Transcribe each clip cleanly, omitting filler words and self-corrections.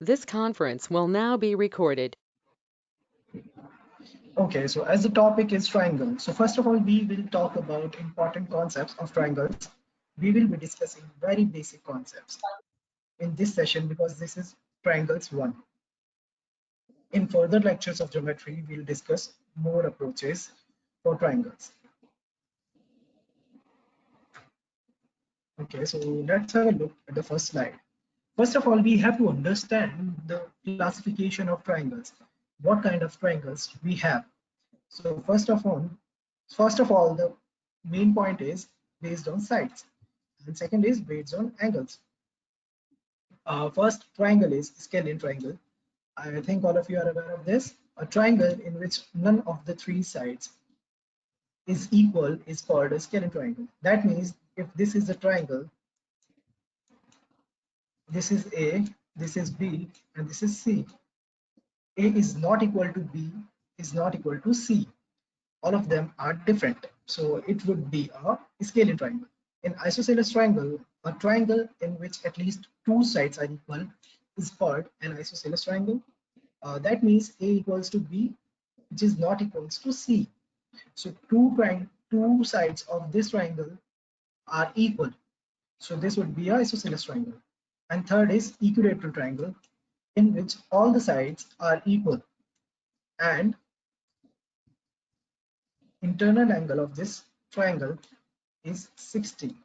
This conference will now be recorded. Okay, so as the topic is triangle, so first of all, we will talk about important concepts of triangles. We will be discussing very basic concepts in this session because this is triangles 1. In further lectures of geometry, we'll discuss more approaches for triangles. Okay, so let's have a look at the first slide. First of all, we have to understand the classification of triangles. What kind of triangles we have. So first of all, the main point is based on sides, and second is based on angles. First triangle is scalene triangle. I think all of you are aware of this. A triangle in which none of the three sides is equal is called a scalene triangle. That means if this is a triangle, this is A, this is B, and this is C. A is not equal to B, is not equal to C. All of them are different. So it would be a scalene triangle. In isosceles triangle, a triangle in which at least two sides are equal is called an isosceles triangle. That means A equals to B, which is not equals to C. So two sides of this triangle are equal. So this would be an isosceles triangle. And third is equilateral triangle, in which all the sides are equal and internal angle of this triangle is 60.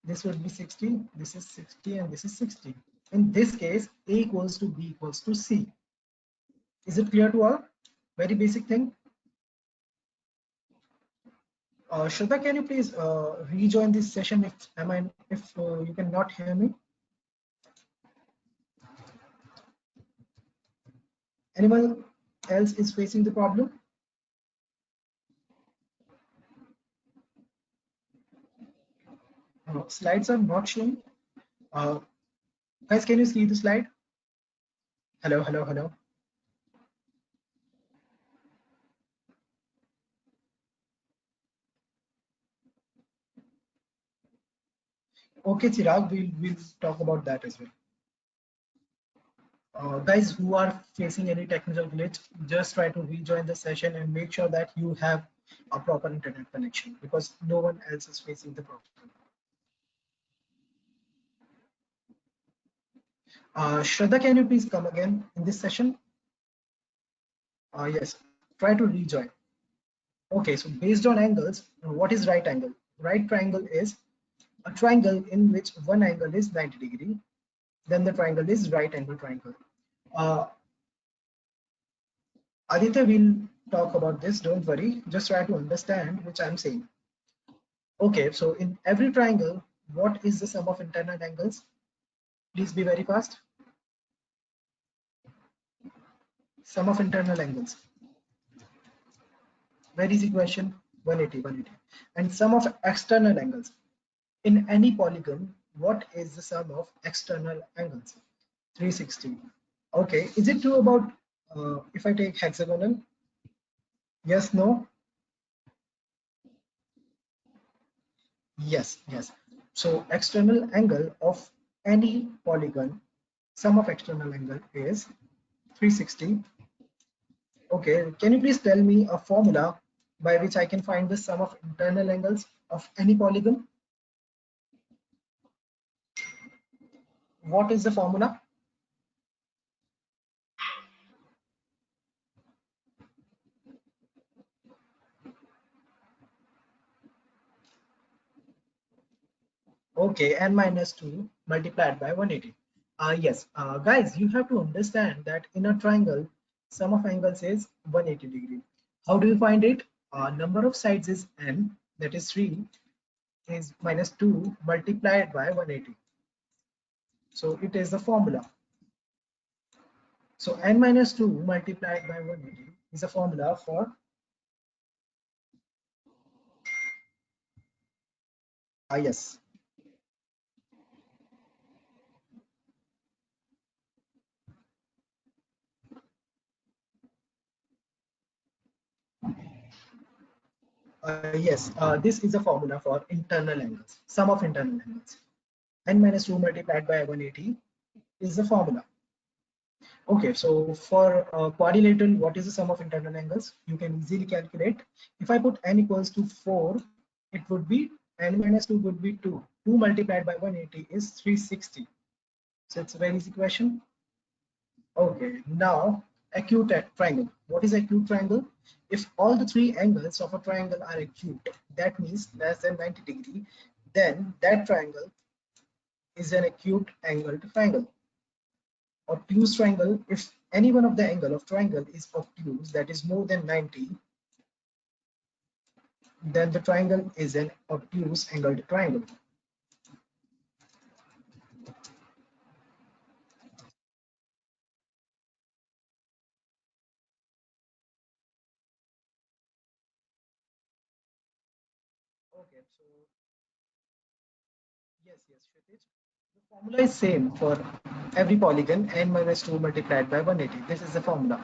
This would be 60, this is 60, and this is 60. In this case, A equals to B equals to C. Is it clear to all? Very basic thing. Shraddha, can you please rejoin this session if you cannot hear me? Anyone else is facing the problem? Slides are not showing. Guys, can you see the slide? Hello, hello, hello. Okay, Chirag, we'll talk about that as well. Guys who are facing any technical glitch, just try to rejoin the session and make sure that you have a proper internet connection because no one else is facing the problem. Shraddha, can you please come again in this session? Yes, try to rejoin. Okay, so based on angles, what is right angle? Right triangle is a triangle in which one angle is 90 degree, then the triangle is right angle triangle. Aditya will talk about this, don't worry, just try to understand which I'm saying. Okay, so in every triangle, what is the sum of internal angles? Please be very fast. Sum of internal angles. Very easy question, 180, 180. And sum of external angles. In any polygon, what is the sum of external angles? 360. Okay, is it true about if I take hexagonal? Yes, no? Yes, yes. So external angle of any polygon, sum of external angle is 360. Okay, can you please tell me a formula by which I can find the sum of internal angles of any polygon? What is the formula? Okay, n minus 2 multiplied by 180. Yes, guys, you have to understand that in a triangle, sum of angles is 180 degree. How do you find it? Number of sides is n, that is 3, is minus 2 multiplied by 180. So it is the formula. So n minus 2 multiplied by 180 is a formula for yes. Yes, this is a formula for internal angles, sum of internal angles. N minus 2 multiplied by 180 is the formula. Okay, so for quadrilateral, what is the sum of internal angles? You can easily calculate. If I put n equals to 4, it would be n minus 2 would be 2. 2 multiplied by 180 is 360. So it's a very easy question. Okay, now acute triangle. What is acute triangle? If all the three angles of a triangle are acute, that means less than 90 degree, then that triangle is an acute angled triangle. Obtuse triangle, if any one of the angle of triangle is obtuse, that is more than 90, then the triangle is an obtuse angled triangle. Okay, so yes, Kshitij. The formula is same for every polygon, n minus 2 multiplied by 180. This is the formula.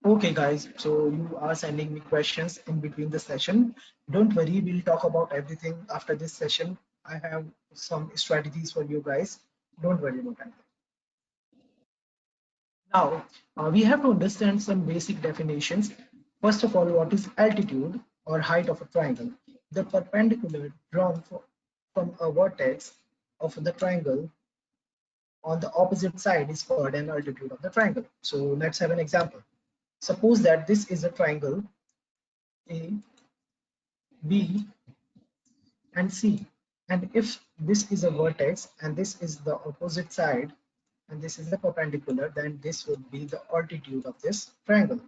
Okay, guys, so you are sending me questions in between the session. Don't worry, we'll talk about everything after this session. I have some strategies for you guys. Don't worry about that. Now, we have to understand some basic definitions. First of all, what is altitude or height of a triangle? The perpendicular drawn from a vertex of the triangle on the opposite side is called an altitude of the triangle. So let's have an example. Suppose that this is a triangle A, B, and C. And if this is a vertex and this is the opposite side and this is the perpendicular, then this would be the altitude of this triangle.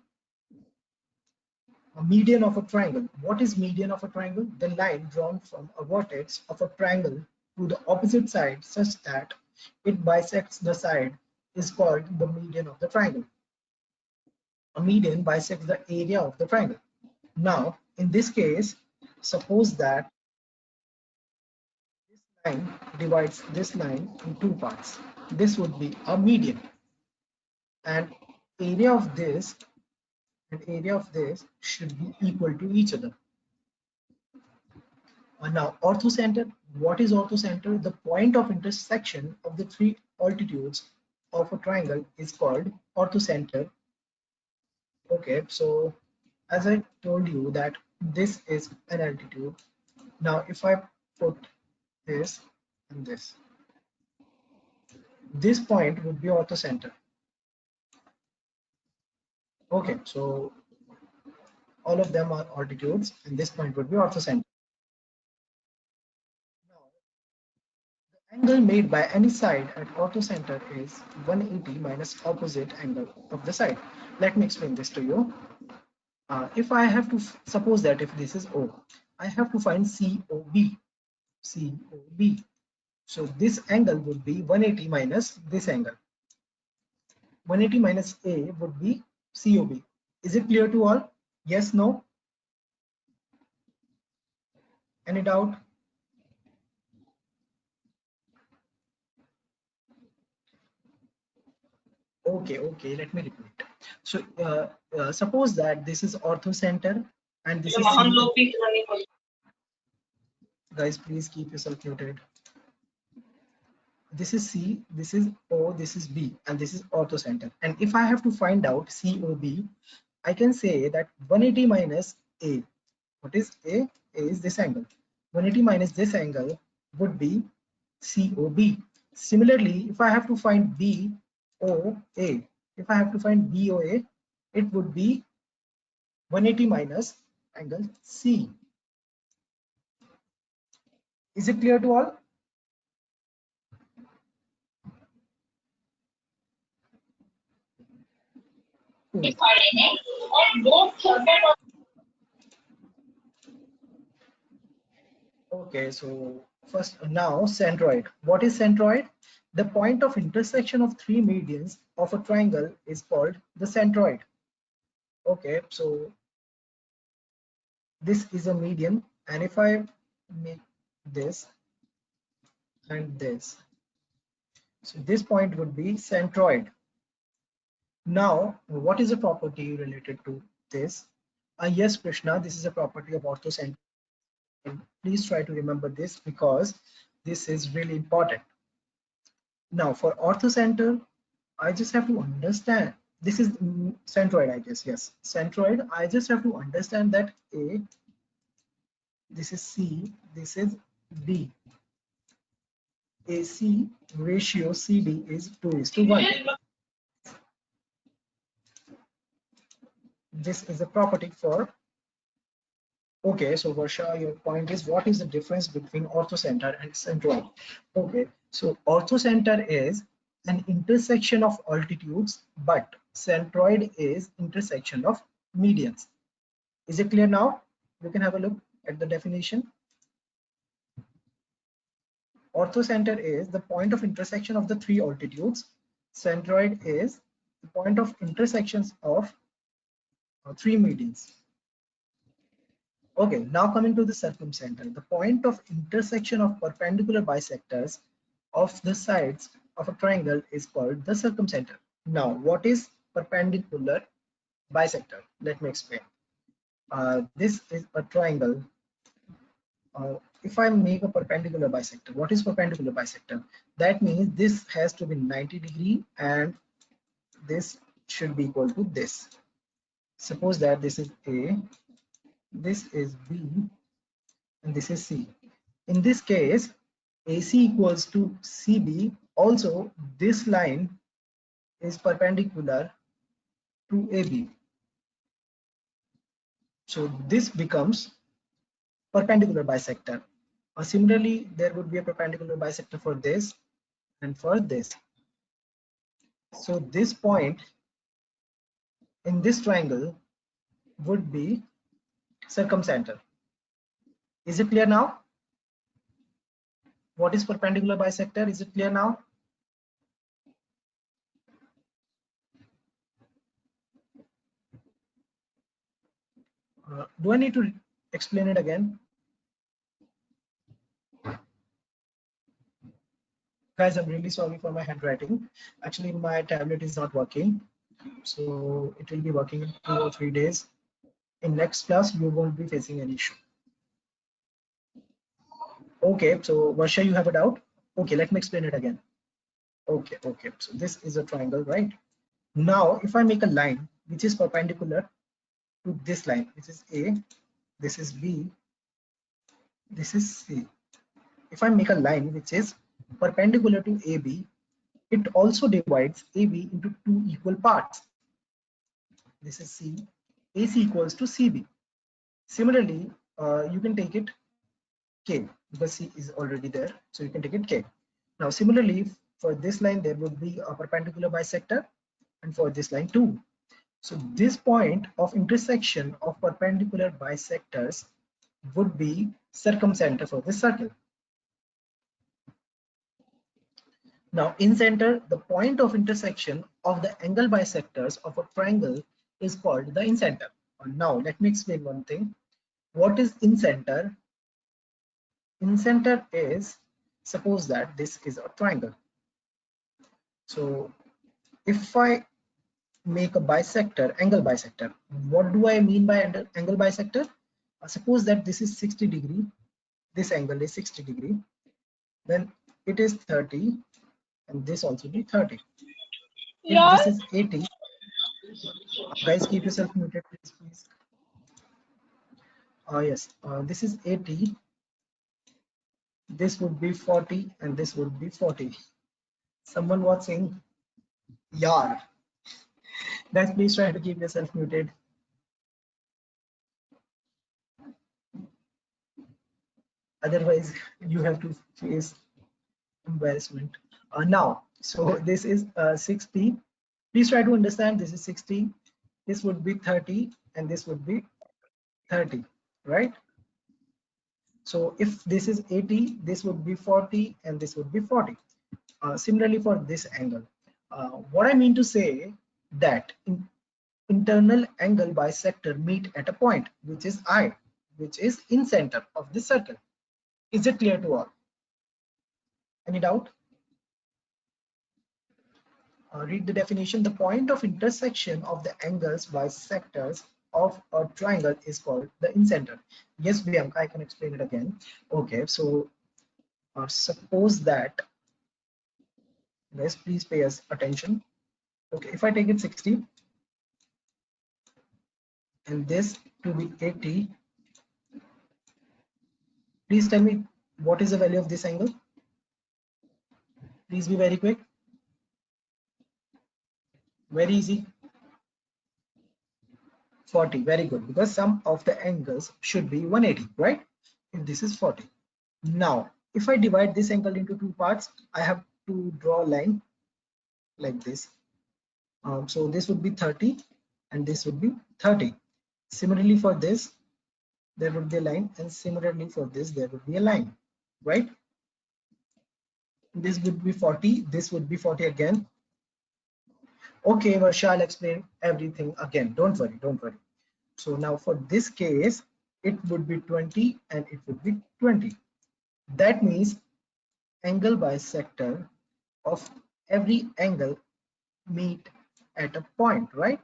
A median of a triangle. What is median of a triangle? The line drawn from a vertex of a triangle to the opposite side such that it bisects the side is called the median of the triangle. A median bisects the area of the triangle. Now, in this case, suppose that this line divides this line in two parts. This would be a median, and area of this and area of this should be equal to each other. Now, orthocenter. What is orthocenter? The point of intersection of the three altitudes of a triangle is called orthocenter. Okay, so as I told you that this is an altitude. Now, if I put this and this point would be orthocenter. Okay, so all of them are altitudes, and this point would be orthocenter. Now, the angle made by any side at orthocenter is 180 minus opposite angle of the side. Let me explain this to you. If I have to suppose that if this is O, I have to find COB. COB. So this angle would be 180 minus this angle. 180 minus A would be COB. Is it clear to all? Yes, no? Any doubt? Okay, let me repeat. So suppose that this is orthocenter and this is C. Guys, please keep yourself muted. This is C, this is O, this is B, and this is orthocenter. And if I have to find out COB, I can say that 180 minus A. What is A? A is this angle. 180 minus this angle would be COB. Similarly, if I have to find BOA, if I have to find BOA, it would be 180 minus angle C. Is it clear to all? Okay, so first now centroid. What is centroid? The point of intersection of three medians of a triangle is called the centroid. Okay, so this is a median, and if I make this and this, so this point would be centroid. Now, what is a property related to this? Yes, Krishna, this is a property of orthocenter. Please try to remember this because this is really important. Now for orthocenter, I just have to understand this is centroid, I guess. Yes, centroid. I just have to understand that A, this is C, this is B. AC ratio CD is 2:1. This is a property for. Okay, so Varsha, your point is what is the difference between orthocenter and centroid? Okay, so orthocenter is an intersection of altitudes, but centroid is intersection of medians. Is it clear now? You can have a look at the definition. Orthocenter is the point of intersection of the three altitudes. Centroid is the point of intersections of three medians. Okay, now coming to the circumcenter, the point of intersection of perpendicular bisectors of the sides of a triangle is called the circumcenter. Now, what is perpendicular bisector? Let me explain. This is a triangle. If I make a perpendicular bisector, what is perpendicular bisector? That means this has to be 90° and this should be equal to this. Suppose that this is A, this is B, and this is C. In this case, AC equals to CB. Also, this line is perpendicular to AB. So this becomes perpendicular bisector. Similarly, there would be a perpendicular bisector for this and for this. So this point in this triangle would be circumcenter. Is it clear now? What is perpendicular bisector? Is it clear now? Do I need to explain it again? Guys, I'm really sorry for my handwriting. Actually, my tablet is not working. So it will be working in 2 or 3 days. In next class, you won't be facing any issue. Okay, so Varsha, you have a doubt? Okay, let me explain it again. Okay, so this is a triangle, right? Now, if I make a line which is perpendicular to this line, which is A, this is B, this is C. If I make a line which is perpendicular to AB, it also divides AB into two equal parts. This is C, AC equals to CB. Similarly, you can take it K because C is already there, so you can take it K. Now, similarly, for this line, there would be a perpendicular bisector, and for this line too. So this point of intersection of perpendicular bisectors would be circumcenter for this circle. Now, in center, the point of intersection of the angle bisectors of a triangle is called the incenter. Now, let me explain one thing. What is incenter? Incenter is, suppose that this is a triangle. So if I make a bisector, angle bisector, what do I mean by angle bisector? Suppose that this is 60°, this angle is 60°, then it is 30, and this also be 30. If this is 80, guys, keep yourself muted, please. Yes, this is 80, this would be 40, and this would be 40. Someone was saying, "Yar." Guys, please try to keep yourself muted. Otherwise, you have to face embarrassment. Now, so this is 60. Please try to understand this is 60. This would be 30, and this would be 30, right? So if this is 80, this would be 40, and this would be 40. Similarly for this angle. What I mean to say that internal angle bisector meet at a point which is I, which is in center of this circle. Is it clear to all? Any doubt? Read the definition. The point of intersection of the angles bisectors of a triangle is called the incenter. Yes, Bianca, I can explain it again. Okay, so suppose that Guys, please pay us attention. Okay, if I take it 60 and this to be 80, please tell me what is the value of this angle. Please be very quick. Very easy. 40. Very good, because sum of the angles should be 180, right? If this is 40. Now, if I divide this angle into two parts, I have to draw a line like this. So this would be 30 and this would be 30. Similarly for this, there would be a line, and similarly for this, there would be a line, right? This would be 40, this would be 40 again. Okay, Varsha, I'll explain everything again. Don't worry, don't worry. So now for this case, it would be 20 and it would be 20. That means angle bisector of every angle meet at a point, right?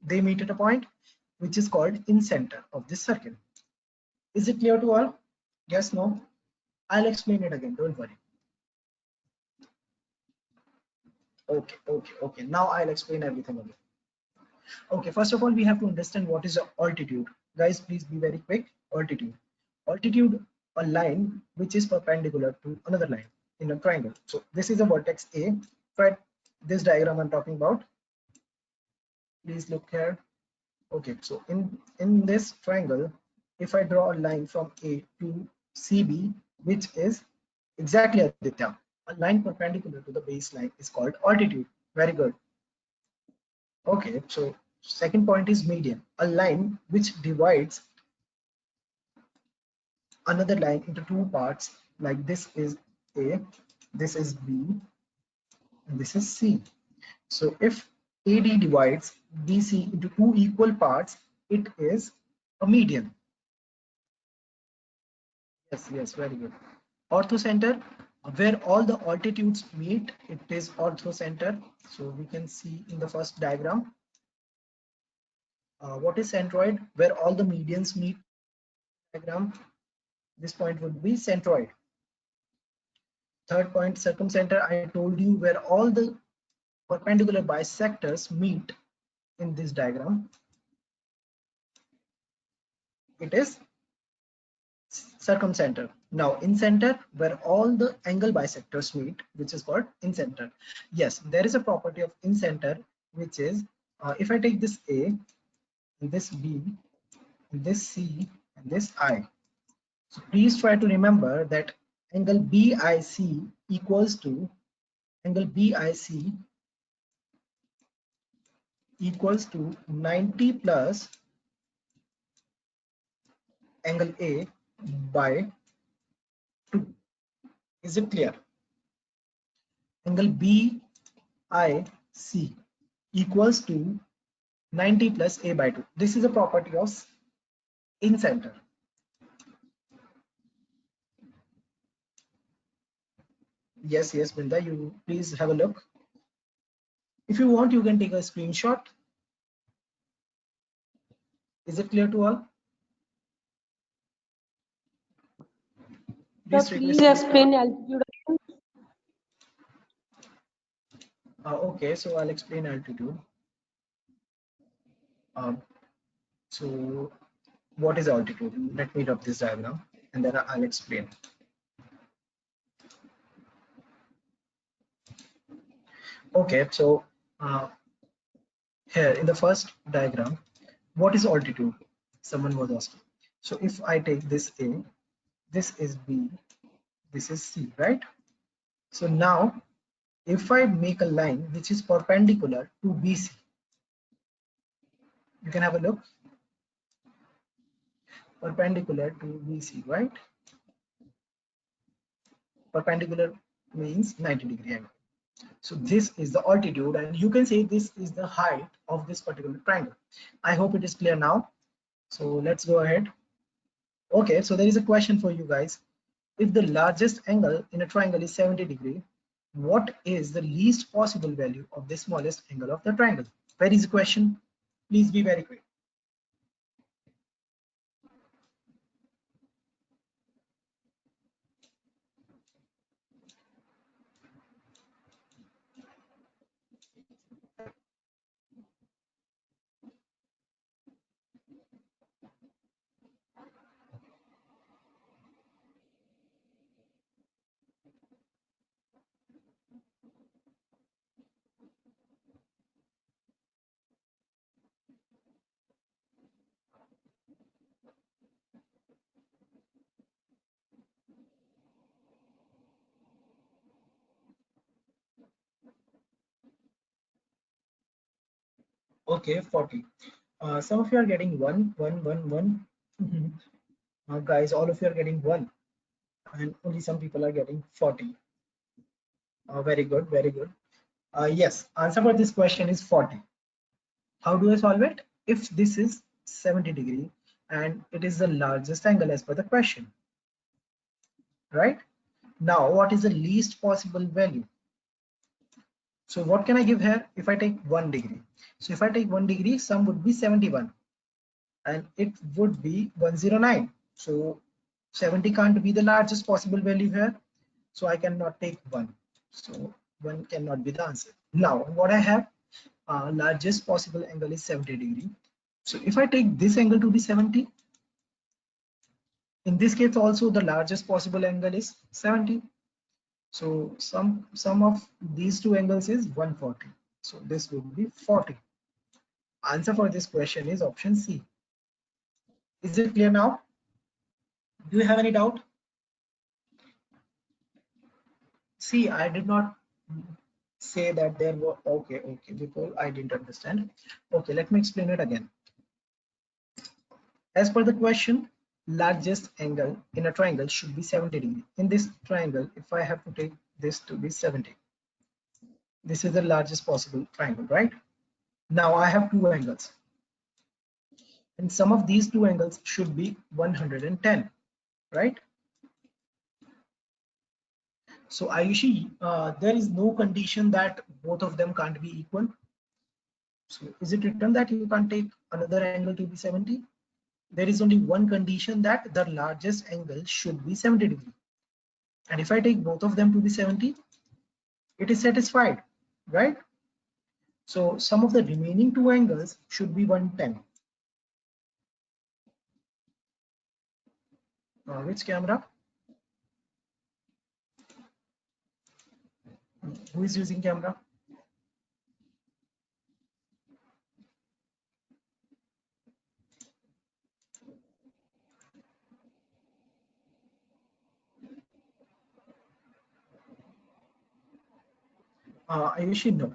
They meet at a point which is called in center of this circle. Is it clear to all? Yes, no? I'll explain it again, don't worry. Okay. Now I'll explain everything again. Okay, first of all, we have to understand what is the altitude. Guys, please be very quick. Altitude. Altitude, a line which is perpendicular to another line in a triangle. So this is a vertex A. Right? This diagram I'm talking about. Please look here. Okay, so in this triangle, if I draw a line from A to CB, which is exactly Aditya, a line perpendicular to the baseline is called altitude. Very good. Okay, so second point is median, a line which divides another line into two parts, like this is A, this is B, and this is C. So if AD divides BC into two equal parts, it is a median. Yes, very good. Orthocenter, where all the altitudes meet, it is orthocenter. So we can see in the first diagram. What is centroid? Where all the medians meet. Diagram. This point would be centroid. Third point, circumcenter. I told you where all the perpendicular bisectors meet in this diagram. It is circumcenter. Now in center, where all the angle bisectors meet, which is called in center. Yes, there is a property of in center, which is if I take this A, and this B, and this C, and this I. So please try to remember that angle BIC equals to angle BIC equals to 90 plus angle A by 2. Is it clear? Angle BIC equals to 90 plus A by 2. This is a property of in center. Yes, Binda, you please have a look. If you want, you can take a screenshot. Is it clear to all? Please explain altitude again. Okay, so I'll explain altitude. So what is altitude? Let me drop this diagram and then I'll explain. Okay, so here in the first diagram, what is altitude? Someone was asking. So if I take this A, this is B, this is C, right? So now if I make a line which is perpendicular to BC, you can have a look. Perpendicular to BC, right? Perpendicular means 90-degree angle. So this is the altitude, and you can say this is the height of this particular triangle. I hope it is clear now. So let's go ahead. Okay, so there is a question for you guys. If the largest angle in a triangle is 70-degree, what is the least possible value of the smallest angle of the triangle? Where is the question? Please be very quick. Okay, 40. Some of you are getting 1, 1, 1, 1. Guys, all of you are getting 1, and only some people are getting 40. Very good, very good. Yes, answer for this question is 40. How do I solve it? If this is 70 degree and it is the largest angle as per the question, right? Now, what is the least possible value? So what can I give here? If I take 1 degree. So if I take 1 degree, sum would be 71 and it would be 109. So 70 can't be the largest possible value here. So I cannot take 1. So 1 cannot be the answer. Now what I have, largest possible angle is 70 degree. So if I take this angle to be 70, in this case also the largest possible angle is 70. So sum of these two angles is 140. So this would be 40. Answer for this question is option C. Is it clear now? Do you have any doubt? See, I did not say that there were, okay, because I didn't understand. Okay, let me explain it again. As per the question, largest angle in a triangle should be 70 degree. In this triangle, if I have to take this to be 70, this is the largest possible triangle, right? Now I have two angles, and sum of these two angles should be 110, right? So Ayushi, there is no condition that both of them can't be equal. So is it written that you can't take another angle to be 70? There is only one condition, that the largest angle should be 70 degree. And if I take both of them to be 70, it is satisfied, right? So sum of the remaining two angles should be 110. Which camera? Who is using camera? Ayushi, no.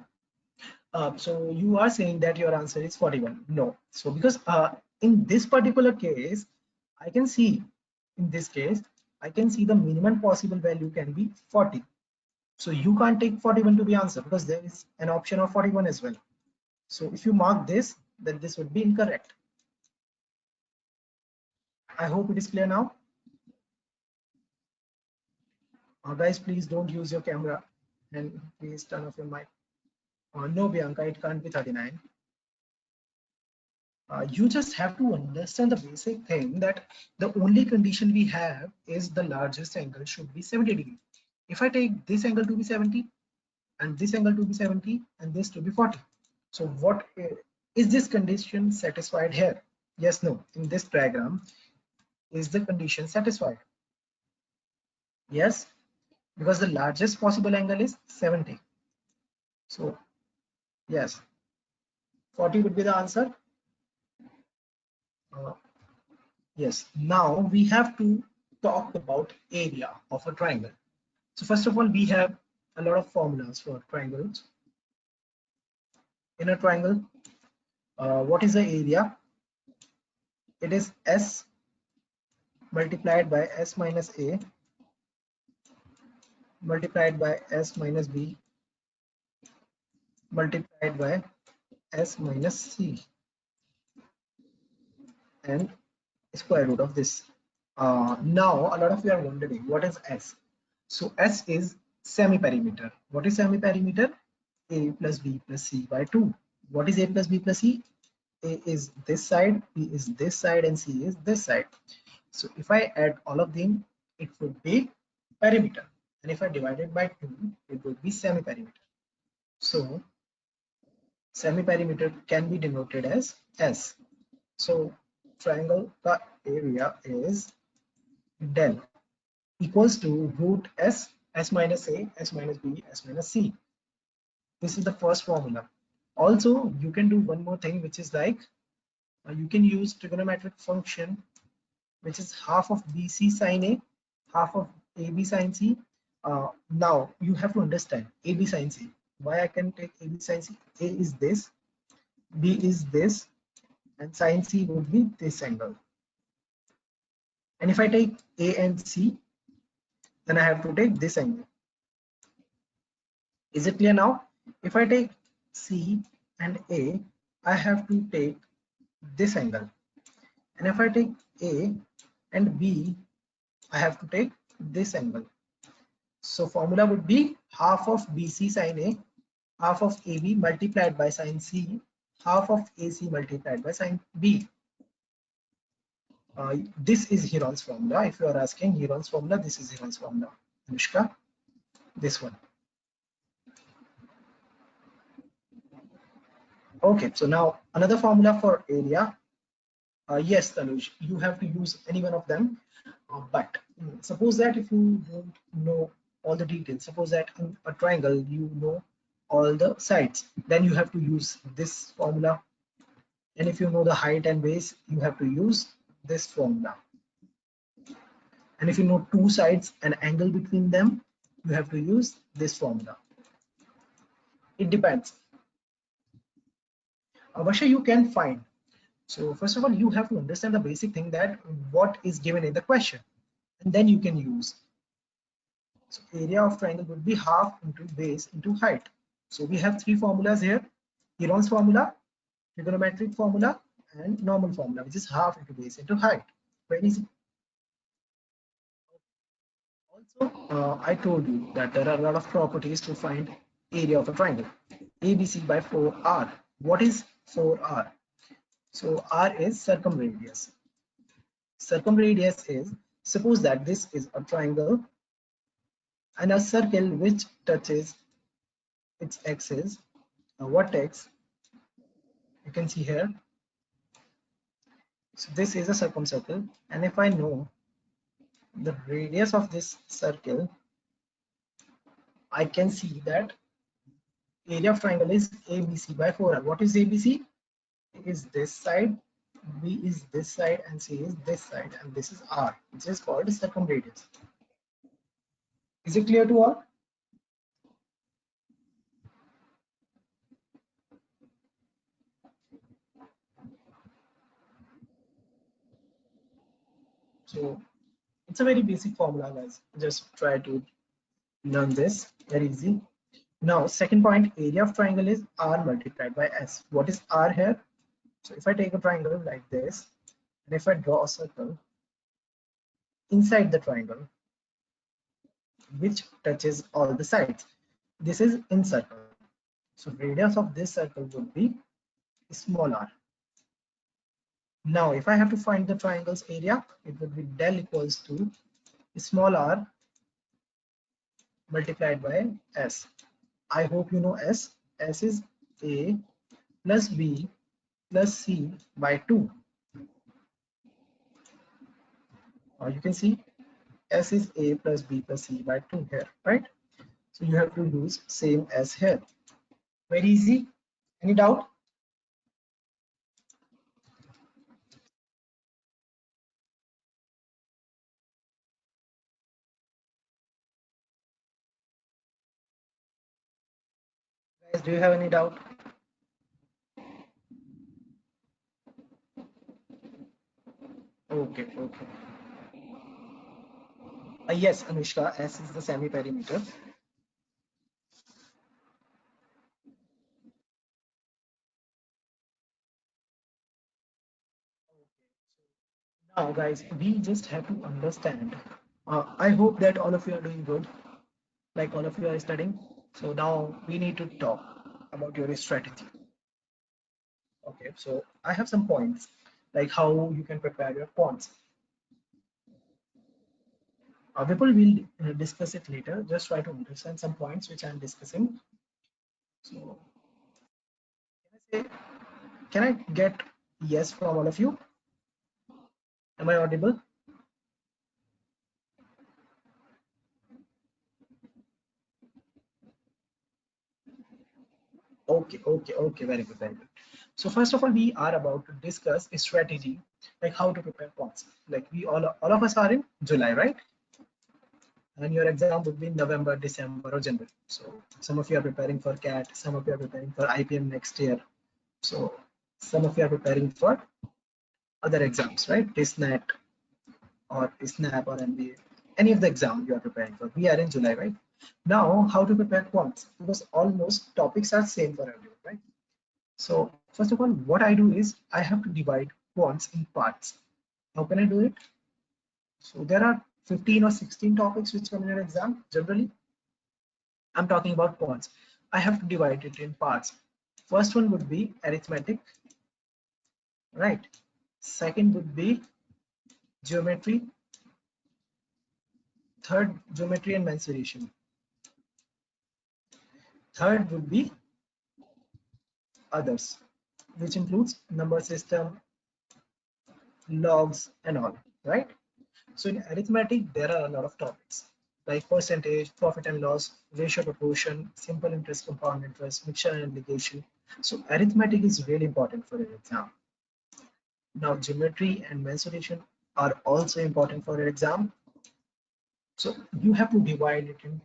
So you are saying that your answer is 41. No. So because in this particular case, I can see, in this case, I can see the minimum possible value can be 40. So you can't take 41 to be answer, because there is an option of 41 as well. So if you mark this, then this would be incorrect. I hope it is clear now. Guys, please don't use your camera, and please turn off your mic. No, Bianca, it can't be 39. You just have to understand the basic thing, that the only condition we have is the largest angle should be 70 degree. If I take this angle to be 70 and this angle to be 70 and this to be 40, so what is this condition satisfied here? Yes, no. In this diagram, is the condition satisfied? Yes, because the largest possible angle is 70. So yes, 40 would be the answer. Yes, now we have to talk about area of a triangle. So first of all, we have a lot of formulas for triangles. In a triangle, what is the area? It is S multiplied by S minus A multiplied by S minus B multiplied by S minus C and square root of this. Now a lot of you are wondering, what is S? So S is semi-perimeter. What is semi-perimeter? A plus B plus C by 2. What is A plus B plus C? A is this side, B is this side, and C is this side. So if I add all of them, it would be perimeter. And if I divide it by 2, it would be semi-perimeter. So semi-perimeter can be denoted as S. So triangle ka area is del equals to root S, S minus A, S minus B, S minus C. This is the first formula. Also, you can do one more thing, which is like you can use trigonometric function, which is half of BC sine A, half of AB sine C. Now you have to understand AB sine C. Why I can take AB sine C? A is this, B is this, and sine C would be this angle. And if I take A and C, then I have to take this angle. Is it clear now? If I take C and A, I have to take this angle. And if I take A and B, I have to take this angle. So formula would be half of BC sine A, half of AB multiplied by sine C, half of AC multiplied by sine B. This is Heron's formula. If you are asking Heron's formula, this is Heron's formula. Anushka, this one. Okay, so now another formula for area. Yes, Tanuj, you have to use any one of them. But suppose that if you don't know all the details, suppose that in a triangle you know all the sides, then you have to use this formula. And if you know the height and base, you have to use this formula. And if you know two sides and angle between them, you have to use this formula. It depends. Avasha, you can find. So first of all, you have to understand the basic thing that what is given in the question, and then you can use. So area of triangle would be half into base into height. So we have three formulas here: Heron's formula, trigonometric formula, and normal formula, which is half into base into height. Very easy. Also, I told you that there are a lot of properties to find area of a triangle. ABC by 4R. What is 4R? So R is circumradius. Circumradius is, suppose that this is a triangle and a circle which touches its axis, a vertex, you can see here. So this is a circumcircle, and if I know the radius of this circle, I can see that area of triangle is ABC by 4R. What is ABC? A is this side, B is this side, and C is this side, and this is R, which is called circumradius. Is it clear to all? So it's a very basic formula, guys. Just try to learn this. Very easy. Now, second point, area of triangle is R multiplied by S. What is R here? So if I take a triangle like this, and if I draw a circle inside the triangle, which touches all the sides, this is in circle. So radius of this circle would be small r. Now, if I have to find the triangle's area, it would be del equals to small r multiplied by s. I hope you know s. S is a plus b plus c by 2. You can see s is a plus b plus c by 2 here, right? So you have to use same as here. Very easy. Any doubt? Guys, do you have any doubt? Okay, okay. Yes, Anushka, S is the semi-perimeter. Now, guys, we just have to understand. I hope that all of you are doing good, like all of you are studying. So now we need to talk about your strategy. Okay, so I have some points, like how you can prepare your points. People will discuss it later. Just try to understand some points which I'm discussing. So, can I get yes from all of you? Am I audible? Okay, okay, okay, very good, very good. So first of all, we are about to discuss a strategy, like how to prepare points. Like we all of us are in July, right? And your exam would be in November, December, or January. So some of you are preparing for CAT, some of you are preparing for IPM next year. So some of you are preparing for other exams, right? TISSNET or SNAP or MBA, any of the exam you are preparing for. We are in July, right? Now, how to prepare quants? Because almost topics are same for everyone, right? So first of all, what I do is I have to divide quants in parts. How can I do it? So there are 15 or 16 topics which come in an exam. Generally, I'm talking about quants. I have to divide it in parts. First one would be arithmetic, right? Second would be geometry. Third, geometry and mensuration. Third would be others, which includes number system, logs, and all, right? So in arithmetic, there are a lot of topics like percentage, profit and loss, ratio proportion, simple interest, compound interest, mixture and application. So arithmetic is really important for an exam. Now geometry and mensuration are also important for an exam. So you have to divide it in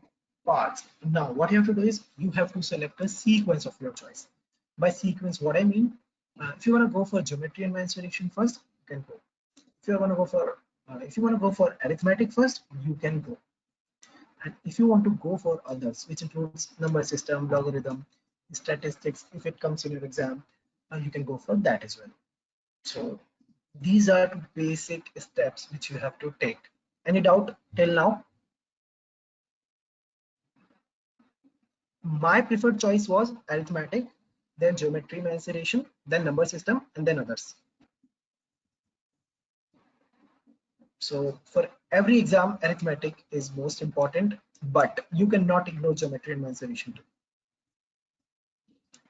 parts. Now what you have to do is you have to select a sequence of your choice. By sequence, what I mean, if you want to go for geometry and mensuration first, you can go. If you want to go for arithmetic first, you can go. And if you want to go for others, which includes number system, logarithm, statistics, if it comes in your exam, you can go for that as well. So these are the basic steps which you have to take. Any doubt till now? My preferred choice was arithmetic, then geometry mensuration, then number system, and then others. So for every exam, arithmetic is most important, but you cannot ignore geometry and mensuration too.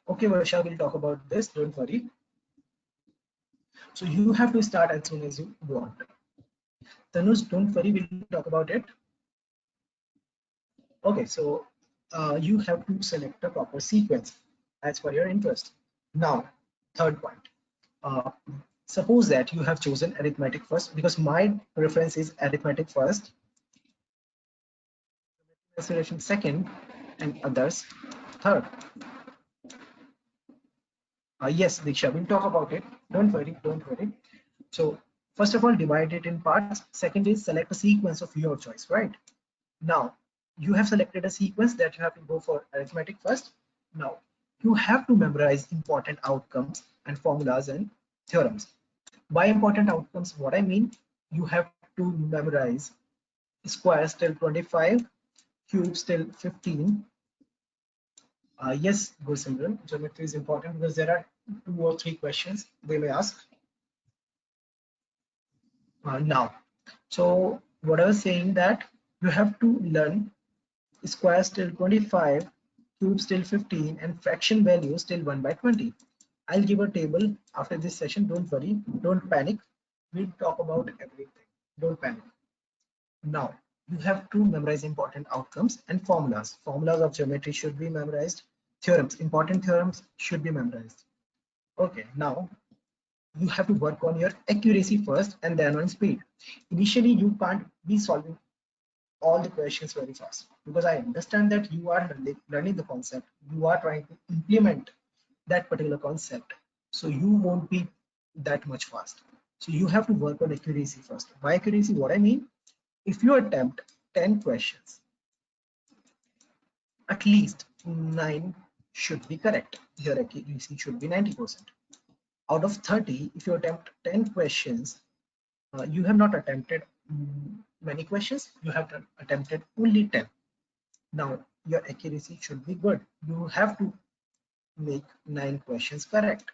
Okay, Varsha, we'll talk about this, don't worry. So you have to start as soon as you want. Tanuj, don't worry, we'll talk about it. Okay, so you have to select a proper sequence as per your interest. Now, third point. Uh, suppose that you have chosen arithmetic first, because my preference is arithmetic first, acceleration second, and others third. Yes, Diksha, we'll talk about it. Don't worry, don't worry. So first of all, divide it in parts. Second is select a sequence of your choice, right? Now, you have selected a sequence that you have to go for arithmetic first. Now, you have to memorize important outcomes and formulas and theorems. By important outcomes, what I mean, you have to memorize squares till 25, cubes till 15. Yes, Gursimran, geometry is important because there are 2 or 3 questions they may ask. Now, so what I was saying that you have to learn squares till 25, cubes till 15, and fraction values till 1 by 20. I'll give a table after this session. Don't worry, don't panic. We'll talk about everything. Don't panic. Now, you have to memorize important outcomes and formulas. Formulas of geometry should be memorized. Theorems, important theorems should be memorized. Okay, now you have to work on your accuracy first and then on speed. Initially, you can't be solving all the questions very fast because I understand that you are learning the concept. You are trying to implement that particular concept. So you won't be that much fast. So you have to work on accuracy first. By accuracy, what I mean, if you attempt 10 questions, at least 9 should be correct. Your accuracy should be 90%. Out of 30, if you attempt 10 questions, you have not attempted many questions, you have attempted only 10. Now, your accuracy should be good. You have to make 9 questions correct.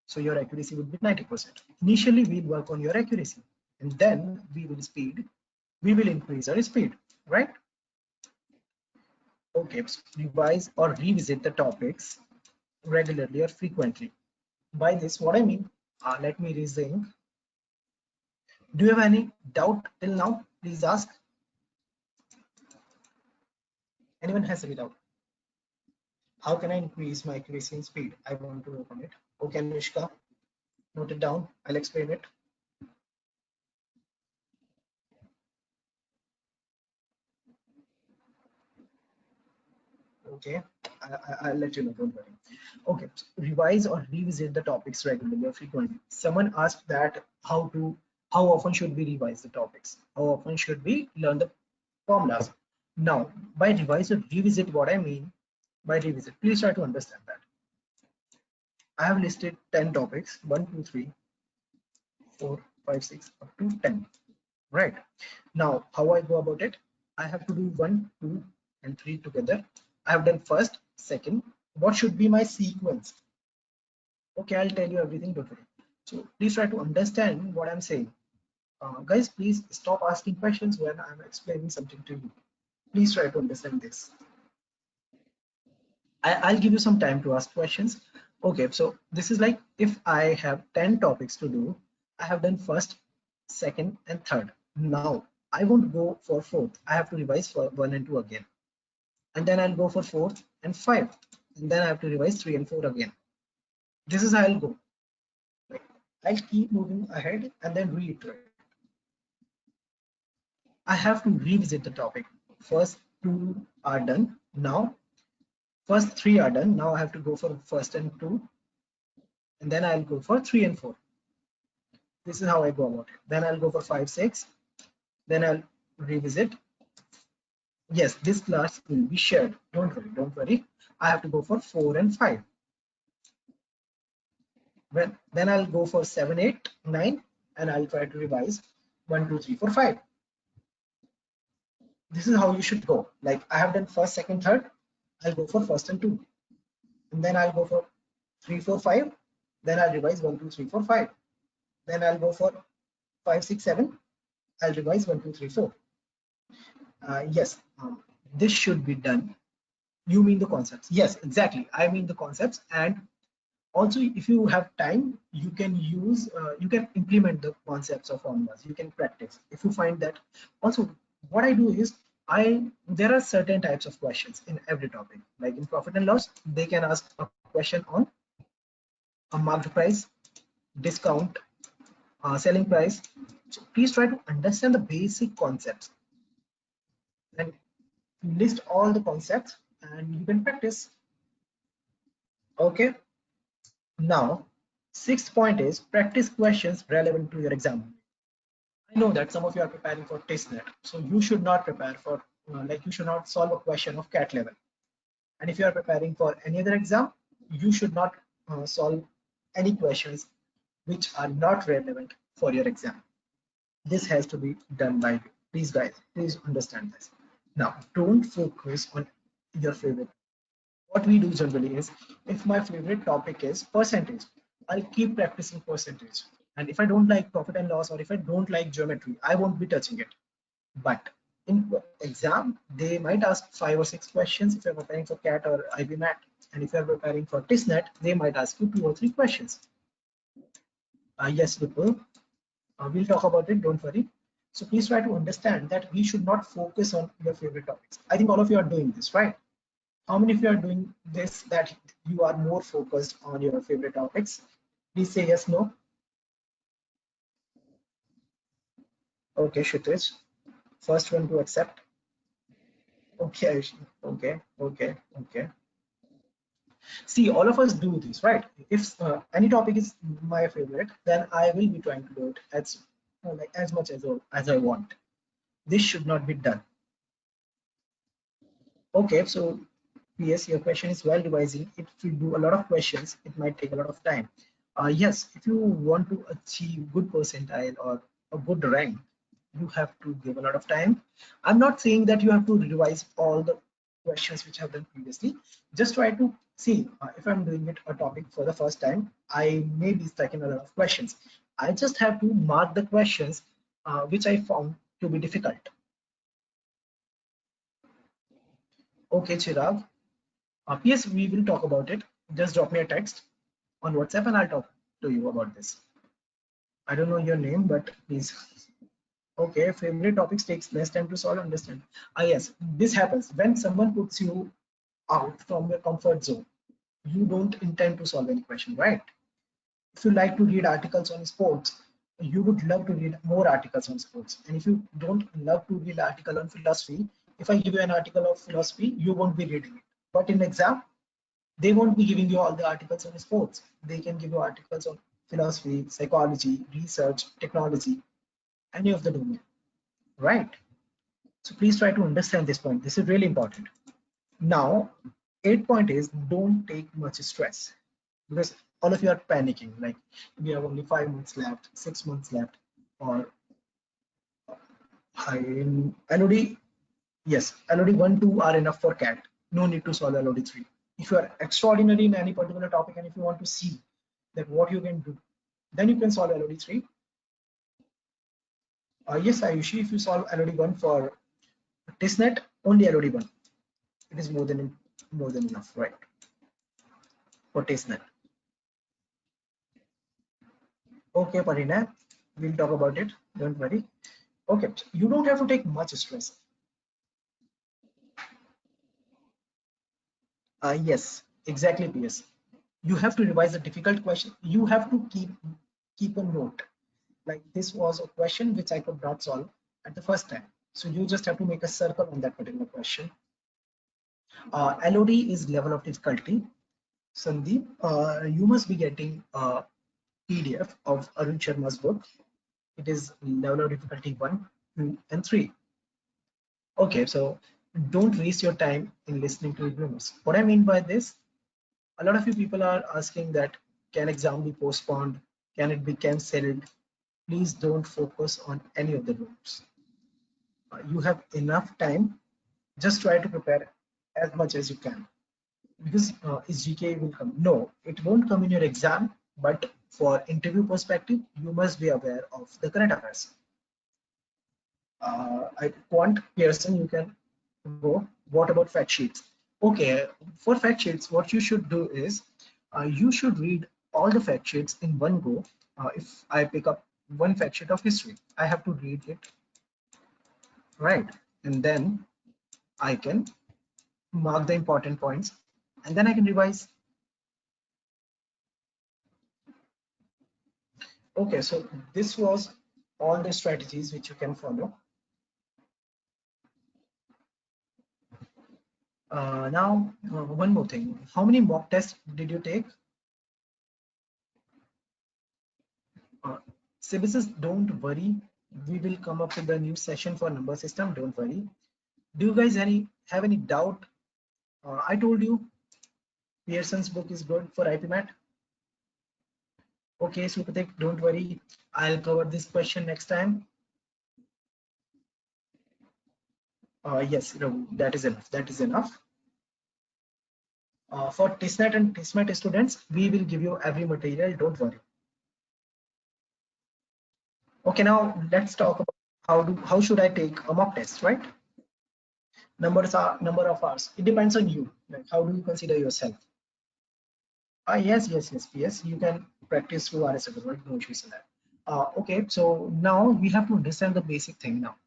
So your accuracy would be 90%. Initially, we'll work on your accuracy and then we will increase our speed, right? Okay, so revise or revisit the topics regularly or frequently. By this, what I mean, let me resume. Do you have any doubt till now? Please ask. Anyone has any doubt? How can I increase my accuracy and speed? I want to work on it. Okay, Anushka, note it down. I'll explain it. Okay. I'll let you know, don't worry. Okay, so revise or revisit the topics regularly or frequently. Someone asked that how often should we revise the topics? How often should we learn the formulas? Now, by revise or revisit, what I mean by revisit, please try to understand that. I have listed 10 topics, 1, 2, 3, 4, 5, 6, up to 10. Right. Now, how I go about it? I have to do 1, 2, and 3 together. I have done first, second. What should be my sequence? Okay, I'll tell you everything, don't worry. So please try to understand what I'm saying. Guys, please stop asking questions when I'm explaining something to you. Please try to understand this. I'll give you some time to ask questions. Okay, so this is like if I have 10 topics to do, I have done first, second, and third. Now I won't go for fourth. I have to revise for 1 and 2 again. And then I'll go for fourth and 5. And then I have to revise 3 and 4 again. This is how I'll go. I'll keep moving ahead and then reiterate. I have to revisit the topic. First 2 are done. Now first 3 are done. Now I have to go for first and 2. And then I'll go for 3 and 4. This is how I go about it. Then I'll go for 5, 6. Then I'll revisit. Yes, this class will be shared. Don't worry, don't worry. I have to go for 4 and 5. Then I'll go for 7, 8, 9, and I'll try to revise 1, 2, 3, 4, 5. This is how you should go. Like I have done first, second, third. I'll go for first and 2. And then I'll go for 3, 4, 5. Then I'll revise 1, 2, 3, 4, 5. Then I'll go for 5, 6, 7. I'll revise 1, 2, 3, 4. Yes, this should be done. You mean the concepts? Yes, exactly. I mean the concepts. And also, if you have time, you can use, you can implement the concepts of formulas. You can practice. If you find that. Also, what I do is, there are certain types of questions in every topic. Like in profit and loss, they can ask a question on a marked price, discount, selling price. So please try to understand the basic concepts and list all the concepts and you can practice. Okay. Now, sixth point is practice questions relevant to your exam. I know that some of you are preparing for TISSNET, so you should not prepare for like you should not solve a question of CAT level. And if you are preparing for any other exam, you should not solve any questions which are not relevant for your exam. This has to be done by you. Please guys, please understand this. Now, don't focus on your favorite. What we do generally is, if my favorite topic is percentage, I'll keep practicing percentage. And if I don't like profit and loss, or if I don't like geometry, I won't be touching it. But in exam, they might ask 5 or 6 questions if you're preparing for CAT or IPMAT. And if you're preparing for TISSNET, they might ask you 2 or 3 questions. Yes, people, we'll talk about it, don't worry. So please try to understand that we should not focus on your favorite topics. I think all of you are doing this, right? How many of you are doing this, that you are more focused on your favorite topics? Please say yes, no. Okay, Kshitij, first one to accept. Okay, Aishi. Okay. See, all of us do this, right? If any topic is my favorite, then I will be trying to do it as much as I want. This should not be done. Okay, so yes, your question is while revising, if you do a lot of questions, it might take a lot of time. Yes, if you want to achieve good percentile or a good rank, you have to give a lot of time. I'm not saying that you have to revise all the questions which I've done previously. Just try to see if I'm doing it a topic for the first time, I may be stuck in a lot of questions. I just have to mark the questions which I found to be difficult. Okay, Chirag. Yes, we will talk about it. Just drop me a text on WhatsApp and I'll talk to you about this. I don't know your name, but please. Okay, favorite topics takes less time to solve, understand. Yes, this happens when someone puts you out from your comfort zone. You don't intend to solve any question, right? If you like to read articles on sports, you would love to read more articles on sports. And if you don't love to read article on philosophy, if I give you an article of philosophy, you won't be reading it. But in exam, they won't be giving you all the articles on sports. They can give you articles on philosophy, psychology, research, technology, any of the domain, right? So please try to understand this point. This is really important. Now, 8 point is don't take much stress, because all of you are panicking. Like, we have only 5 months left, 6 months left, or in LOD, yes, LOD 1, 2 are enough for CAT. No need to solve LOD 3. If you are extraordinary in any particular topic and if you want to see that what you can do, then you can solve LOD 3. Yes, Ayushi, if you solve LOD 1 for TISSNET, only LOD 1. It is more than enough, right? For TISSNET. Okay, Parina, we'll talk about it. Don't worry. Okay, you don't have to take much stress. Yes, exactly, PS. You have to revise a difficult question. You have to keep a note. Like, this was a question which I could not solve at the first time. So you just have to make a circle on that particular question. LOD is level of difficulty. Sandeep, you must be getting a PDF of Arun Sharma's book. It is level of difficulty 1, 2, and 3. Okay, so don't waste your time in listening to reviewers. What I mean by this, a lot of you people are asking that, can exam be postponed? Can it be cancelled? Please don't focus on any of the rooms. You have enough time. Just try to prepare as much as you can. Because is GK will come? No, it won't come in your exam, but for interview perspective, you must be aware of the current affairs. I want Pearson, you can go. What about fact sheets? Okay, for fact sheets, what you should do is you should read all the fact sheets in one go. If I pick up one fact sheet of history, I have to read it, right? And then I can mark the important points, and then I can revise. Okay, so this was all the strategies which you can follow. Now, one more thing. How many mock tests did you take? Services, don't worry. We will come up with a new session for number system. Don't worry. Do you guys have any doubt? I told you Pearson's book is good for IPMAT. Okay, Supatik, don't worry. I'll cover this question next time. Yes, no, that is enough. That is enough. For TISSNET and TISSMAT students, we will give you every material. Don't worry. Okay, now let's talk about how should I take a mock test, right? Number of hours. It depends on you. Like, how do you consider yourself? Yes, PS. You can practice through RSW, right? No issues in that. Okay, so now we have to understand the basic thing now.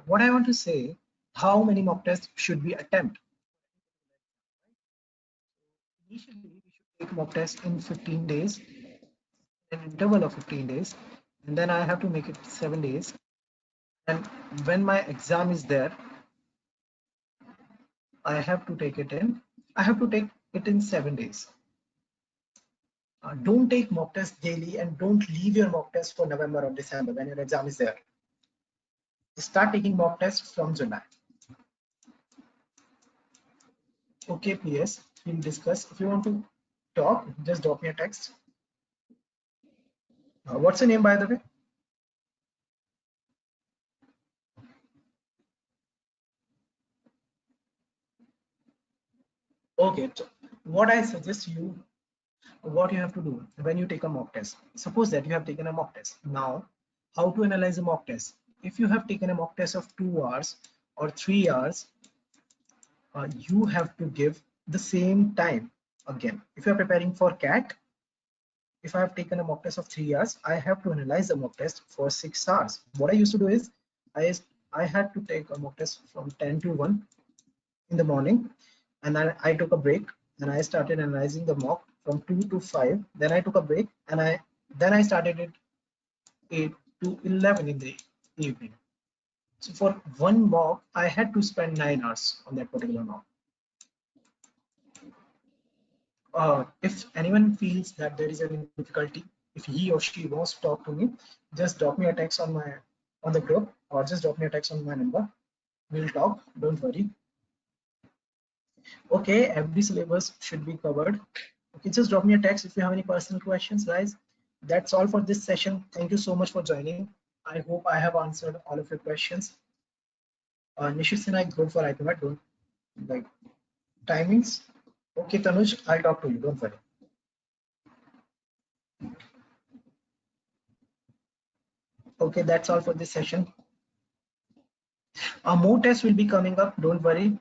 What I want to say, how many mock tests should we attempt? Initially, we should take mock tests in 15 days, an interval of 15 days, and then I have to make it 7 days. And when my exam is there, I have to take it in 7 days. Don't take mock tests daily, and don't leave your mock test for November or December when your exam is there. Start taking mock tests from July. Okay, PS, we'll discuss. If you want to talk, just drop me a text. What's your name, by the way? Okay, so what I suggest you, what you have to do when you take a mock test. Suppose that you have taken a mock test. Now, how to analyze a mock test? If you have taken a mock test of 2 hours or 3 hours, you have to give the same time again. If you are preparing for CAT, if I have taken a mock test of 3 hours, I have to analyze the mock test for 6 hours. What I used to do is I had to take a mock test from 10 to 1 in the morning, and then I took a break and I started analyzing the mock from 2 to 5. Then I took a break and I started it 8 to 11 in the evening. So for one mock, I had to spend 9 hours on that particular mock. if anyone feels that there is any difficulty, if he or she wants to talk to me, just drop me a text on the group, or just drop me a text on my number. We'll talk, don't worry. Okay, every syllabus should be covered. Okay, just drop me a text if you have any personal questions, guys. That's all for this session. Thank you so much for joining. I hope I have answered all of your questions. Nishit Sinha, good for IPMAT, don't like timings. Okay, Tanuj, I'll talk to you, don't worry. Okay, that's all for this session. More tests will be coming up, don't worry.